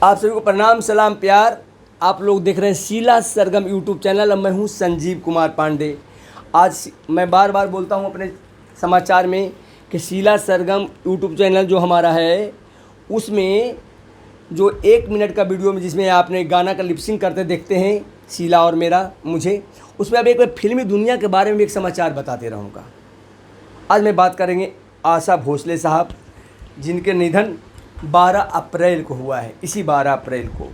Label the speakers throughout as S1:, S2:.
S1: आप सभी को प्रणाम, सलाम, प्यार। आप लोग देख रहे हैं शीला सरगम यूट्यूब चैनल और मैं हूं संजीव कुमार पांडे। आज मैं बार बार बोलता हूं अपने समाचार में कि शीला सरगम यूट्यूब चैनल जो हमारा है उसमें जो 1 मिनट का वीडियो में जिसमें आपने गाना का लिपसिंग करते देखते हैं शीला और मेरा मुझे, उसमें अब एक फिल्मी दुनिया के बारे में एक समाचार बताते रहूँगा। आज मैं बात करेंगे आशा भोसले साहब, जिनके निधन 12 अप्रैल को हुआ है। इसी 12 अप्रैल को,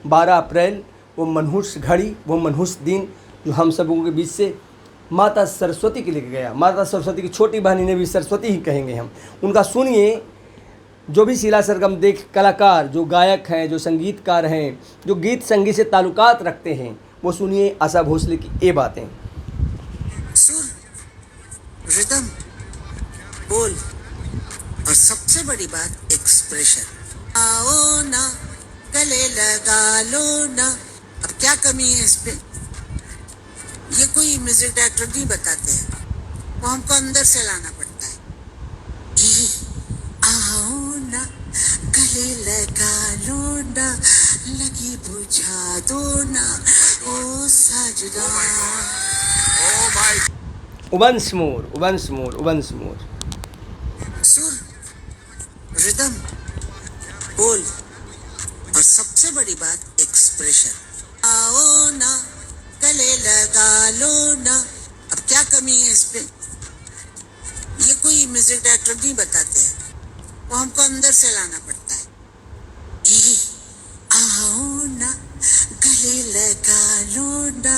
S1: 12 अप्रैल वो मनहूस घड़ी, वो मनहूस दिन जो हम सबों के बीच से माता सरस्वती के लेके गया। माता सरस्वती की छोटी बहन, इन्हें भी सरस्वती ही कहेंगे हम। उनका सुनिए, जो भी शीला सरगम देख कलाकार, जो गायक हैं, जो संगीतकार हैं, जो गीत संगीत से ताल्लुकात रखते हैं, वो सुनिए आशा भोसले की ये बातें।
S2: सुर, रिदम, बोल और सबसे बड़ी बात एक्सप्रेशन। आओ ना गले लगा लो ना। अब क्या कमी है इस पे? ये कोई म्यूजिक डायरेक्टर नहीं बताते हैं, वो हमको अंदर से लाना पड़ता है। आओ ना गले लगा लो ना, लगी बुझा दो ना ओ साजना।
S1: Once more, once more, once more.
S2: सुर, रिदम, बोल और सबसे बड़ी बात एक्सप्रेशन। आओ ना गले लगा लो ना। अब क्या कमी है इस पे? ये कोई म्यूजिक डायरेक्टर नहीं बताते हैं, वो हमको अंदर से लाना पड़ता है। आओ ना गले लगा लो ना,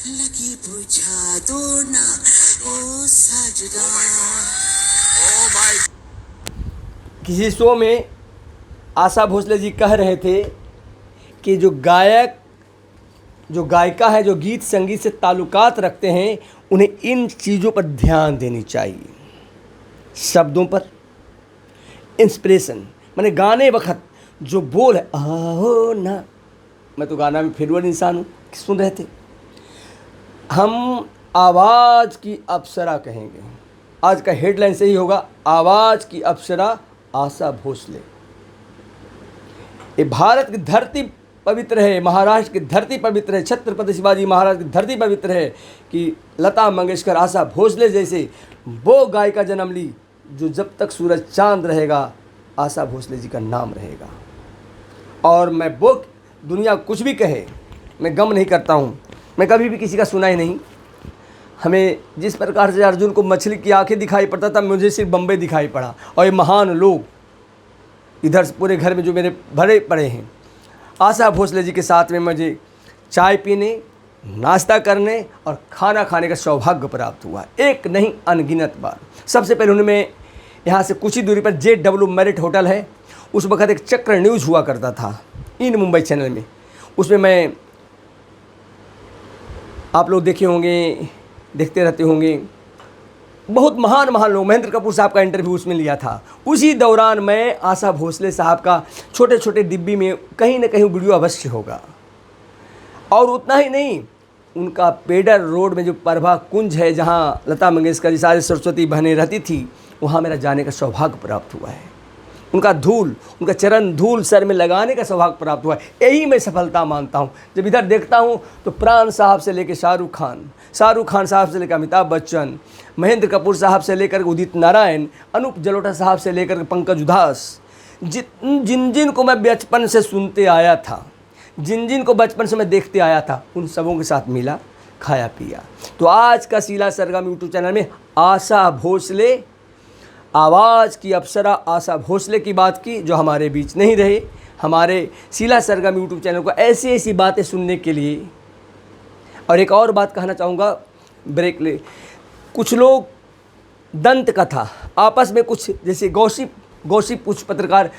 S2: लगी बुझा दो ना ओ साजना।
S1: किसी शो में आशा भोसले जी कह रहे थे कि जो गायक, जो गायिका है, जो गीत संगीत से ताल्लुकात रखते हैं, उन्हें इन चीज़ों पर ध्यान देनी चाहिए। शब्दों पर, इंस्पिरेशन, माने गाने वक्त जो बोल है, आओ ना। मैं तो गाना में फेरवर इंसान हूँ, सुन रहे थे हम। आवाज़ की अप्सरा कहेंगे। आज का हेडलाइन सही होगा, आवाज़ की अप्सरा आशा भोसले। ये भारत की धरती पवित्र है, महाराष्ट्र की धरती पवित्र है, छत्रपति शिवाजी महाराज की धरती पवित्र है कि लता मंगेशकर, आशा भोसले जैसे वो गायिका जन्म ली जो जब तक सूरज चांद रहेगा आशा भोसले जी का नाम रहेगा। और मैं वो दुनिया कुछ भी कहे, मैं गम नहीं करता हूँ, मैं कभी भी किसी का सुना ही नहीं। हमें जिस प्रकार से अर्जुन को मछली की आंखें दिखाई पड़ता था, मुझे सिर्फ बम्बई दिखाई पड़ा। और ये महान लोग इधर पूरे घर में जो मेरे भरे पड़े हैं, आशा भोसले जी के साथ में मुझे चाय पीने, नाश्ता करने और खाना खाने का सौभाग्य प्राप्त हुआ, एक नहीं अनगिनत बार। सबसे पहले उन्होंने, यहाँ से कुछ ही दूरी पर JW मैरिट होटल है, उस वक़्त एक चक्र न्यूज़ हुआ करता था इन मुंबई चैनल में। उसमें मैं, आप लोग देखे होंगे, देखते रहते होंगे, बहुत महान महान लोग, महेंद्र कपूर साहब का इंटरव्यू उसमें लिया था। उसी दौरान मैं आशा भोसले साहब का छोटे छोटे डिब्बी में कहीं ना कहीं वीडियो अवश्य होगा। और उतना ही नहीं, उनका पेडर रोड में जो प्रभा कुंज है, जहाँ लता मंगेशकर जी सारी सरस्वती बहनें रहती थी, वहाँ मेरा जाने का सौभाग्य प्राप्त हुआ है। उनका धूल, उनका चरण धूल सर में लगाने का सौभाग्य प्राप्त हुआ है। यही मैं सफलता मानता हूँ। जब इधर देखता हूँ तो प्राण साहब से लेकर शाहरुख खान साहब से लेकर अमिताभ बच्चन, महेंद्र कपूर साहब से लेकर उदित नारायण, अनूप जलोटा साहब से लेकर पंकज उधास, जिन जिन को मैं बचपन से सुनते आया था, जिन जिन को बचपन से मैं देखते आया था, उन सबों के साथ मिला, खाया पिया। तो आज का शीला सरगम यूट्यूब चैनल में आशा भोसले, आवाज़ की अप्सरा आशा भोसले की बात की, जो हमारे बीच नहीं रहे। हमारे शीला सरगम यूट्यूब चैनल को ऐसी ऐसी बातें सुनने के लिए। और एक और बात कहना चाहूँगा, ब्रेक ले, कुछ लोग दंत कथा आपस में कुछ जैसे गॉसिप कुछ पत्रकार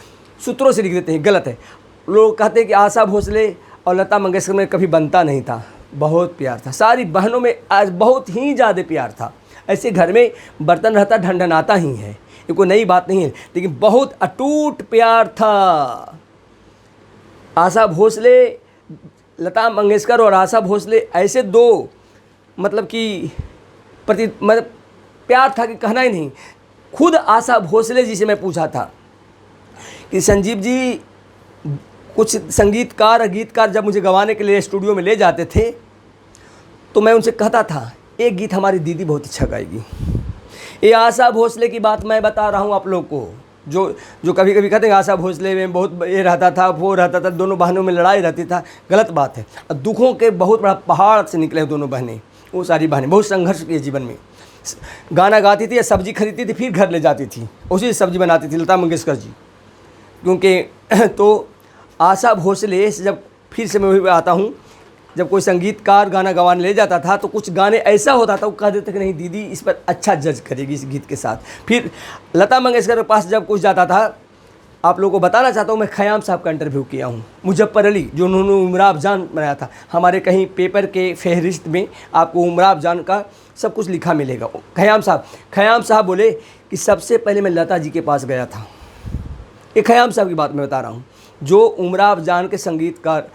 S1: सूत्रों से लिख देते हैं, गलत है। लोग कहते हैं कि आशा भोसले और लता मंगेशकर में कभी बनता नहीं था, बहुत प्यार था, सारी बहनों में आज बहुत ही ज़्यादा प्यार था। ऐसे घर में बर्तन रहता ढंढनाता ही है, ये कोई नई बात नहीं है, लेकिन बहुत अटूट प्यार था। आशा भोसले, लता मंगेशकर और आशा भोसले ऐसे दो, मतलब कि मतलब प्यार था कि कहना ही नहीं। खुद आशा भोसले जी से मैं पूछा था कि संजीव जी कुछ संगीतकार और गीतकार जब मुझे गवाने के लिए स्टूडियो में ले जाते थे तो मैं उनसे कहता था एक गीत हमारी दीदी बहुत अच्छा गाएगी। ये आशा भोसले की बात मैं बता रहा हूँ आप लोग को, जो कभी कभी कहते हैं आशा भोसले में बहुत ये रहता था, वो रहता था, दोनों बहनों में लड़ाई रहती था, गलत बात है। और दुखों के बहुत बड़ा पहाड़ से निकले दोनों बहनें, वो सारी बहनें बहुत संघर्ष किए जीवन में। गाना गाती थी या सब्जी खरीदती थी, फिर घर ले जाती थी, उसी सब्जी बनाती थी लता मंगेशकर जी। क्योंकि तो आशा भोसले से जब फिर से मैं वही आता हूँ, जब कोई संगीतकार गाना गवाने ले जाता था तो कुछ गाने ऐसा होता था वो कह देते कि नहीं दीदी इस पर अच्छा जज करेगी इस गीत के साथ। फिर लता मंगेशकर के पास जब कुछ जाता था, आप लोगों को बताना चाहता हूँ मैं खयाम साहब का इंटरव्यू किया हूँ, मुजफ्फर अली जो उन्होंने उमराव जान बनाया था, हमारे कहीं पेपर के फहरिस्त में आपको उमराव जान का सब कुछ लिखा मिलेगा। खयाम साहब बोले कि सबसे पहले मैं लता जी के पास गया था। ये खयाम साहब की बात मैं बता रहा हूँ, जो उमराव जान के संगीतकार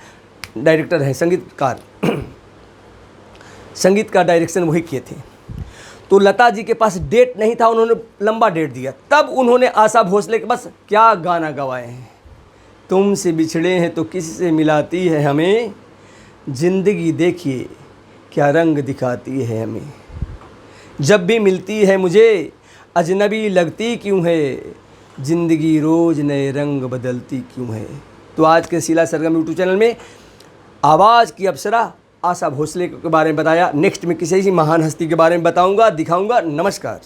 S1: डायरेक्टर हैं, संगीत का डायरेक्शन वही किए थे। तो लता जी के पास डेट नहीं था, उन्होंने लंबा डेट दिया, तब उन्होंने आशा भोसले के बस क्या गाना गवाए हैं, तुमसे बिछड़े हैं तो किससे मिलाती है हमें, ज़िंदगी देखिए क्या रंग दिखाती है हमें, जब भी मिलती है मुझे अजनबी लगती क्यों है, ज़िंदगी रोज़ नए रंग बदलती क्यों है। तो आज के शीला सरगम यूट्यूब चैनल में आवाज़ की अप्सरा आशा भोसले के बारे में बताया। नेक्स्ट में किसी महान हस्ती के बारे में बताऊंगा, दिखाऊंगा। नमस्कार।